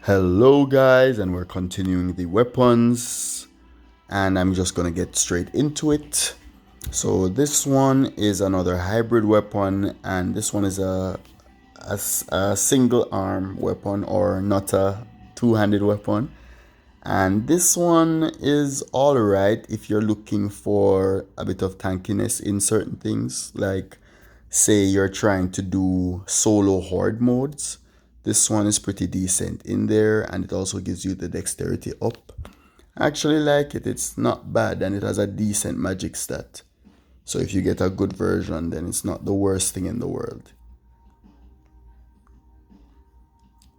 Hello guys, and we're continuing the weapons, and I'm just gonna get straight into it. So this one is another hybrid weapon, and this one is a single arm weapon, or not a two-handed weapon. And this one is alright if you're looking for a bit of tankiness in certain things, like say you're trying to do solo horde modes. This one is pretty decent in there, and it also gives you the dexterity up. I actually like it. It's not bad, and it has a decent magic stat. So if you get a good version, then it's not the worst thing in the world.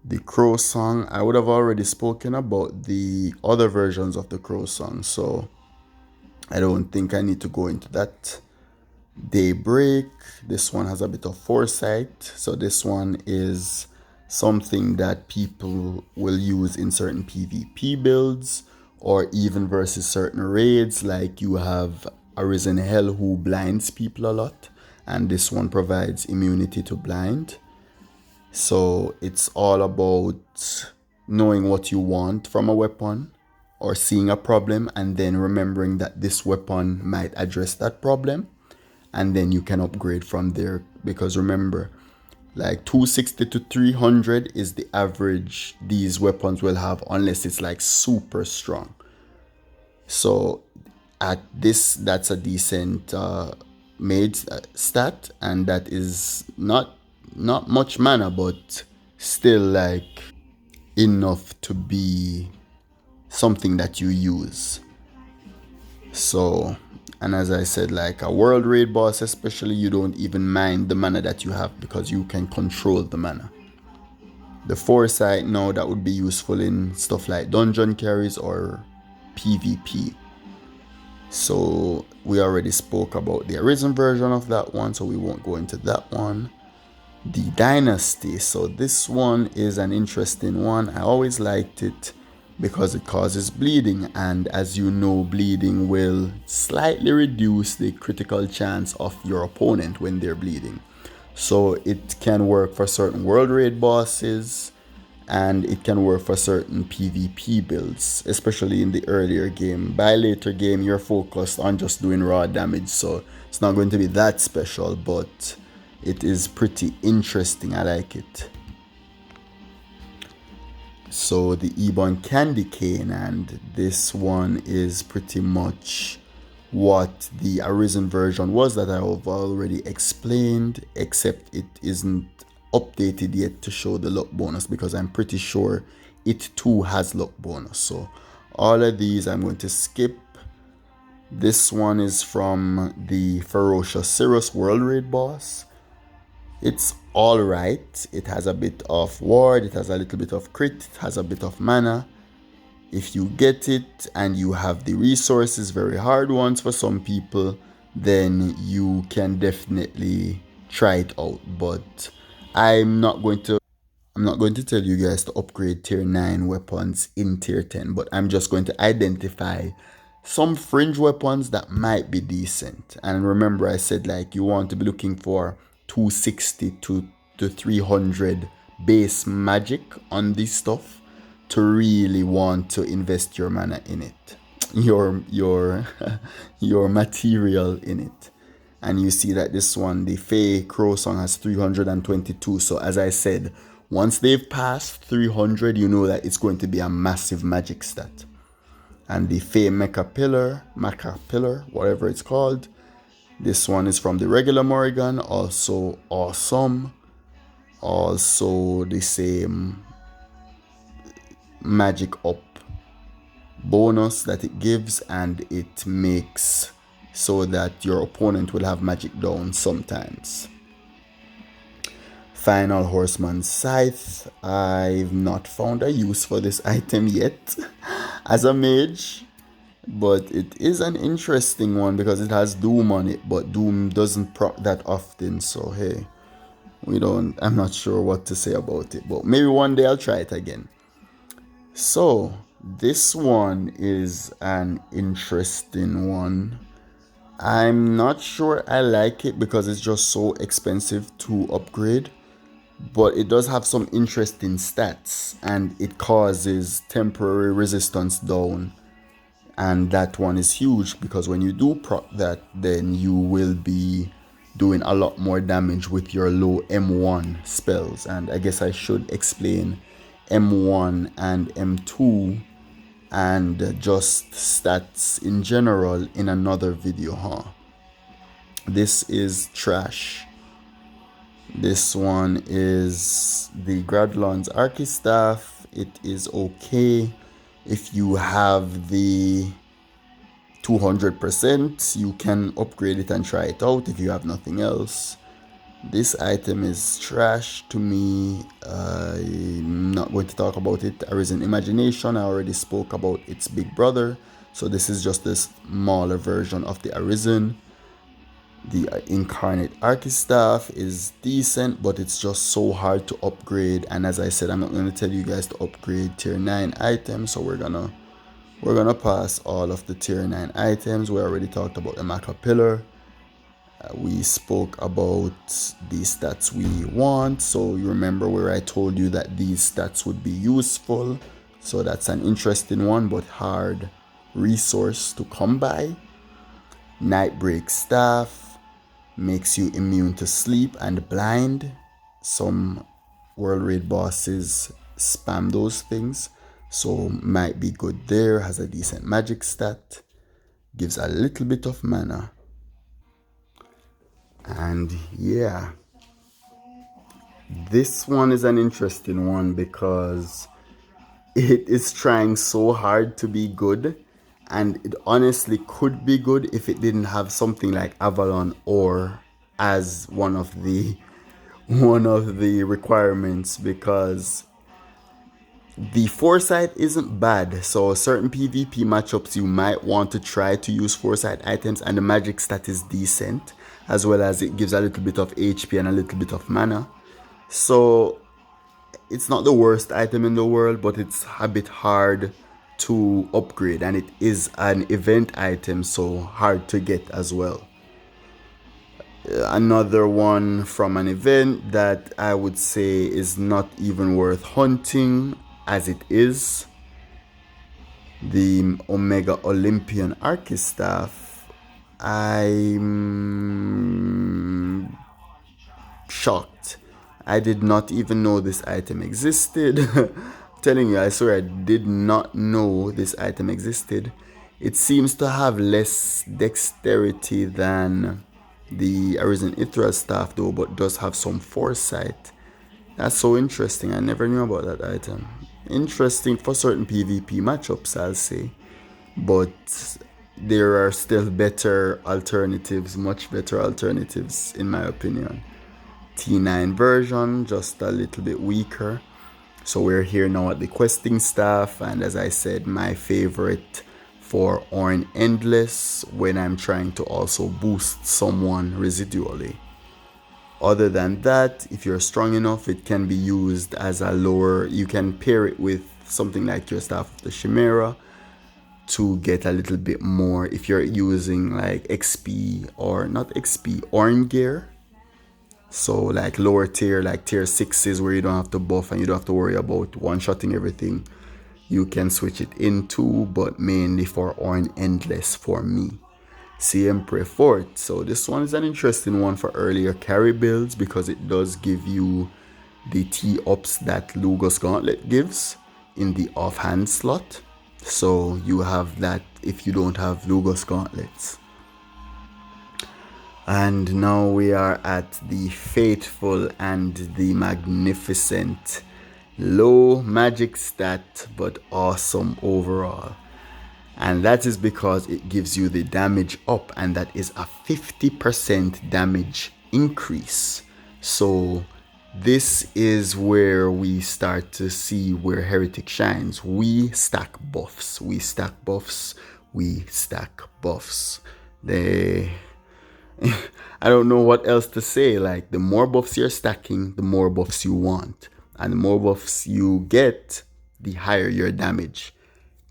The Crow Song, I would have already spoken about the other versions of the Crow Song, so I don't think I need to go into that. Daybreak, this one has a bit of foresight, so this one is something that people will use in certain PvP builds or even versus certain raids, like you have Arisen Hell who blinds people a lot, and this one provides immunity to blind. So it's all about knowing what you want from a weapon or seeing a problem and then remembering that this weapon might address that problem, and then you can upgrade from there. Because remember, like 260 to 300 is the average these weapons will have, unless it's like super strong. So at this, that's a decent made stat, and that is not much mana, but still like enough to be something that you use. So, and as I said, like a world raid boss especially, you don't even mind the mana that you have because you can control the mana. The foresight, now that would be useful in stuff like dungeon carries or PvP. So we already spoke about the Arisen version of that one, so we won't go into that one. The Dynasty, so this one is an interesting one. I always liked it because it causes bleeding, and as you know, bleeding will slightly reduce the critical chance of your opponent when they're bleeding. So it can work for certain world raid bosses, and it can work for certain PvP builds, especially in the earlier game. By later game, you're focused on just doing raw damage, so it's not going to be that special, but it is pretty interesting. I like it. So the Ebon Candy Cane, and this one is pretty much what the Arisen version was that I've already explained, except it isn't updated yet to show the luck bonus, because I'm pretty sure it too has luck bonus. So all of these I'm going to skip. This one is from the Ferocious Cirrus World Raid boss. It's alright. It has a bit of ward, it has a little bit of crit, it has a bit of mana. If you get it and you have the resources, very hard ones for some people, then you can definitely try it out. But I'm not going to tell you guys to upgrade tier 9 weapons in tier 10, but I'm just going to identify some fringe weapons that might be decent. And remember, I said like you want to be looking for 260 to 300 base magic on this stuff to really want to invest your mana in it, your your material in it. And you see that this one, the Fey Crow Song, has 322. So as I said, once they've passed 300, you know that it's going to be a massive magic stat. And the Fey Mecha Pillar, whatever it's called, this one is from the regular Morrigan, also awesome. Also the same magic up bonus that it gives, and it makes so that your opponent will have magic down sometimes. Final Horseman Scythe, I've not found a use for this item yet as a mage, but it is an interesting one because it has Doom on it, but Doom doesn't proc that often, so hey, I'm not sure what to say about it, but maybe one day I'll try it again. So this one is an interesting one. I'm not sure I like it because it's just so expensive to upgrade. but it does have some interesting stats, and it causes temporary resistance down, and that one is huge because when you do proc that, then you will be doing a lot more damage with your low M1 spells. And I guess I should explain M1 and M2 and just stats in general in another video, huh? This is trash. This one is the Gradlon's Archistaff. It is okay if you have the 200%. You can upgrade it and try it out if you have nothing else. This item is trash to me. I'm not going to talk about it. Arisen Imagination, I already spoke about its big brother. So this is just a smaller version of the Arisen. The Incarnate Archistaff is decent, but it's just so hard to upgrade. And as I said, I'm not going to tell you guys to upgrade tier 9 items. So we're gonna pass all of the tier 9 items. We already talked about the Maca Pillar. We spoke about the stats we want. So you remember where I told you that these stats would be useful. So that's an interesting one, but hard resource to come by. Nightbreak Staff makes you immune to sleep and blind. Some world raid bosses spam those things, so might be good there. Has a decent magic stat, gives a little bit of mana, and yeah, this one is an interesting one because it is trying so hard to be good, and it honestly could be good if it didn't have something like Avalon or as one of the requirements, because the foresight isn't bad. So certain PvP matchups you might want to try to use foresight items, and the magic stat is decent, as well as it gives a little bit of HP and a little bit of mana. So it's not the worst item in the world, but it's a bit hard to upgrade, and it is an event item, so hard to get as well. Another one from an event that I would say is not even worth hunting as it is, the Omega Olympian Archistaff. I'm shocked. I did not even know this item existed. I'm telling you, I swear I did not know this item existed. It seems to have less dexterity than the Arisen Ithral staff though, but does have some foresight. That's so interesting. I never knew about that item. Interesting for certain PvP matchups, I'll say. But there are still better alternatives, much better alternatives in my opinion. T9 version, just a little bit weaker. So we're here now at the questing staff, and as I said, my favorite for Orn Endless when I'm trying to also boost someone residually. Other than that, if you're strong enough, it can be used as a lower, you can pair it with something like your Staff of the Chimera to get a little bit more if you're using like XP or not XP, Orn gear. So like lower tier, like tier 6s where you don't have to buff and you don't have to worry about one-shotting everything. You can switch it into, but mainly for Orn Endless for me. Siempre Fort. So this one is an interesting one for earlier carry builds because it does give you the T-ups that Lugos Gauntlet gives in the offhand slot. So you have that if you don't have Lugos Gauntlets. And now we are at the fateful and the magnificent low magic stat but awesome overall. And that is because it gives you the damage up, and that is a 50% damage increase. So this is where we start to see where Heretic shines. We stack buffs, we stack buffs, we stack buffs. I don't know what else to say. Like, the more buffs you're stacking, the more buffs you want. And the more buffs you get, the higher your damage.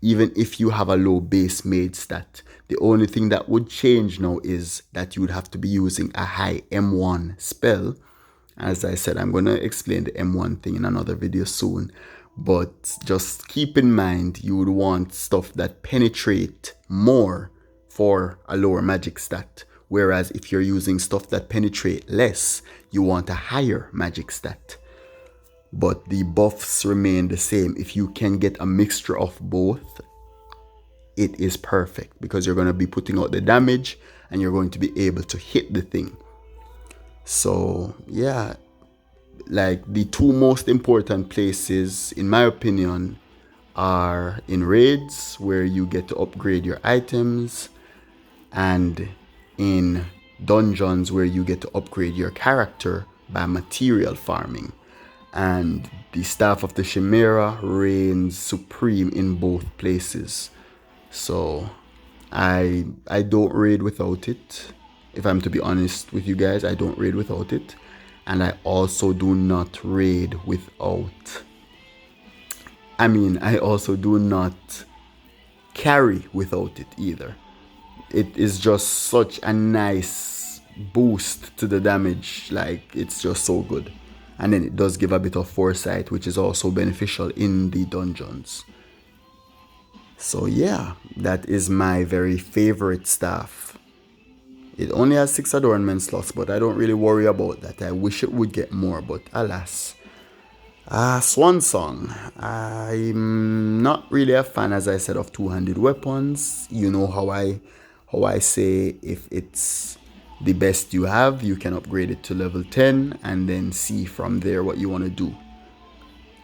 Even if you have a low base made stat. The only thing that would change now is that you would have to be using a high M1 spell. As I said, I'm going to explain the M1 thing in another video soon. But just keep in mind, you would want stuff that penetrate more for a lower magic stat. Whereas if you're using stuff that penetrate less, you want a higher magic stat. But the buffs remain the same. If you can get a mixture of both, it is perfect, because you're going to be putting out the damage and you're going to be able to hit the thing. So yeah, like the two most important places in my opinion are in raids, where you get to upgrade your items, and in dungeons, where you get to upgrade your character by material farming. And the Staff of the Chimera reigns supreme in both places. So I don't raid without it. If I'm to be honest with you guys, I don't raid without it. And I also do not raid without... I also do not carry without it either. It is just such a nice boost to the damage. Like, it's just so good. And then it does give a bit of foresight, which is also beneficial in the dungeons. So yeah, that is my very favorite staff. It only has 6 adornment slots, but I don't really worry about that. I wish it would get more, but alas. Swan Song. I'm not really a fan, as I said, of two-handed weapons. You know how I say, if it's the best you have, you can upgrade it to level 10 and then see from there what you want to do.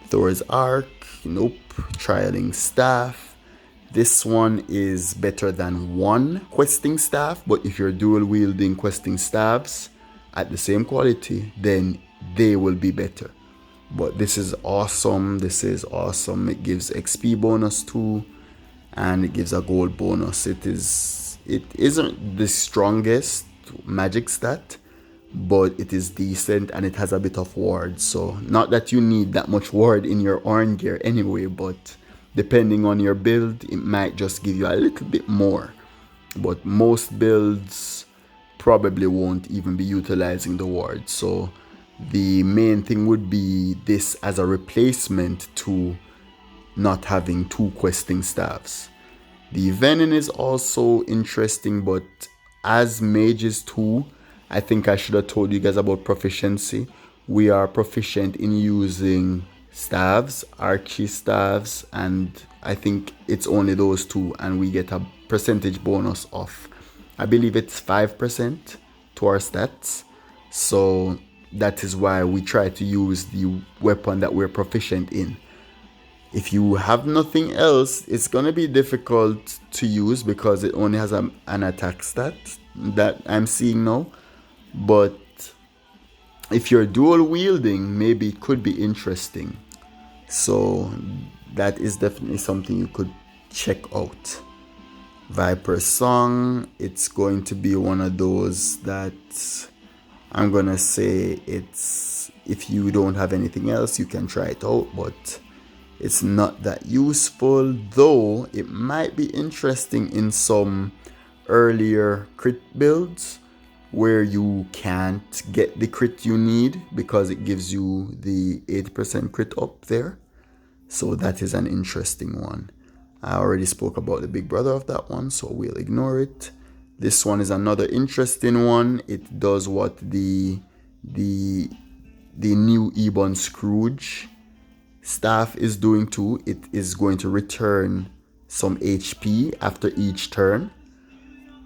Thor's Arc, nope. Trialing Staff. This one is better than one questing staff, but if you're dual wielding questing staffs at the same quality, then they will be better. But this is awesome. This is awesome. It gives XP bonus too, and it gives a gold bonus. It isn't the strongest magic stat, but it is decent, and it has a bit of ward. So not that you need that much ward in your Orn gear anyway, but depending on your build, it might just give you a little bit more. But most builds probably won't even be utilizing the ward. So the main thing would be this as a replacement to not having 2 questing staffs. The Venom is also interesting, but as mages too, I think I should have told you guys about proficiency. We are proficient in using staves, archery staves, and I think it's only those 2, and we get a percentage bonus of, I believe it's 5% to our stats. So that is why we try to use the weapon that we're proficient in. If you have nothing else, it's gonna be difficult to use because it only has an attack stat that I'm seeing now. But if you're dual wielding, maybe it could be interesting. So that is definitely something you could check out. Viper's Song, it's going to be one of those that I'm gonna say, it's, if you don't have anything else, you can try it out, but it's not that useful, though it might be interesting in some earlier crit builds where you can't get the crit you need because it gives you the 8% crit up there. So that is an interesting one. I already spoke about the big brother of that one, so we'll ignore it. This one is another interesting one. It does what the new Ebon Scrooge staff is doing too. It is going to return some HP after each turn,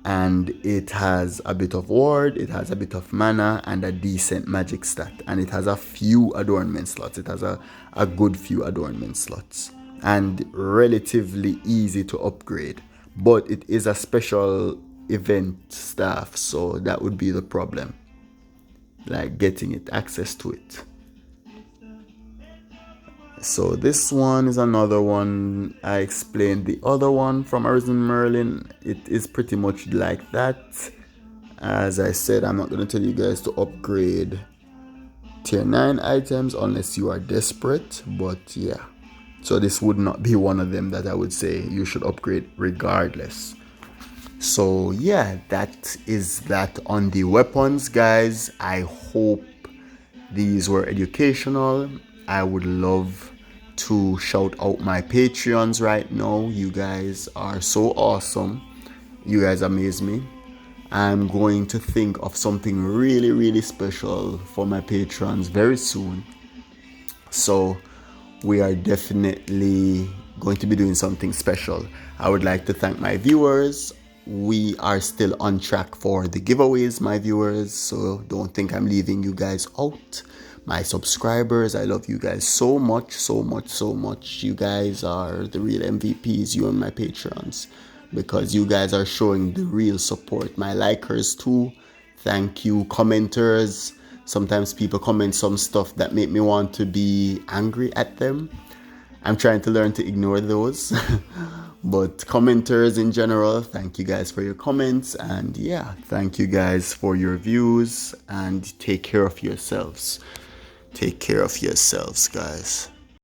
and it has a bit of ward, it has a bit of mana, and a decent magic stat, and it has a few adornment slots. It has a good few adornment slots, and relatively easy to upgrade, but it is a special event staff, so that would be the problem, like getting it, access to it. So this one is another one. I explained the other one from Arisen Merlin. It is pretty much like that. As I said, I'm not going to tell you guys to upgrade tier 9 items unless you are desperate, but yeah. So this would not be one of them that I would say you should upgrade regardless. So yeah, that is that on the weapons, guys. I hope These were educational. I would love to shout out my Patreons right now. You guys are so awesome. You guys amaze me. I'm going to think of something really, really special for my patrons very soon. So we are definitely going to be doing something special. I would like to thank my viewers. We are still on track for the giveaways, my viewers, so don't think I'm leaving you guys out. My subscribers, I love you guys so much, so much, so much. You guys are the real MVPs, you and my patrons, because you guys are showing the real support. My likers too, thank you. Commenters, sometimes people comment some stuff that make me want to be angry at them. I'm trying to learn to ignore those. But commenters in general, thank you guys for your comments. And yeah, thank you guys for your views. And take care of yourselves. Take care of yourselves, guys.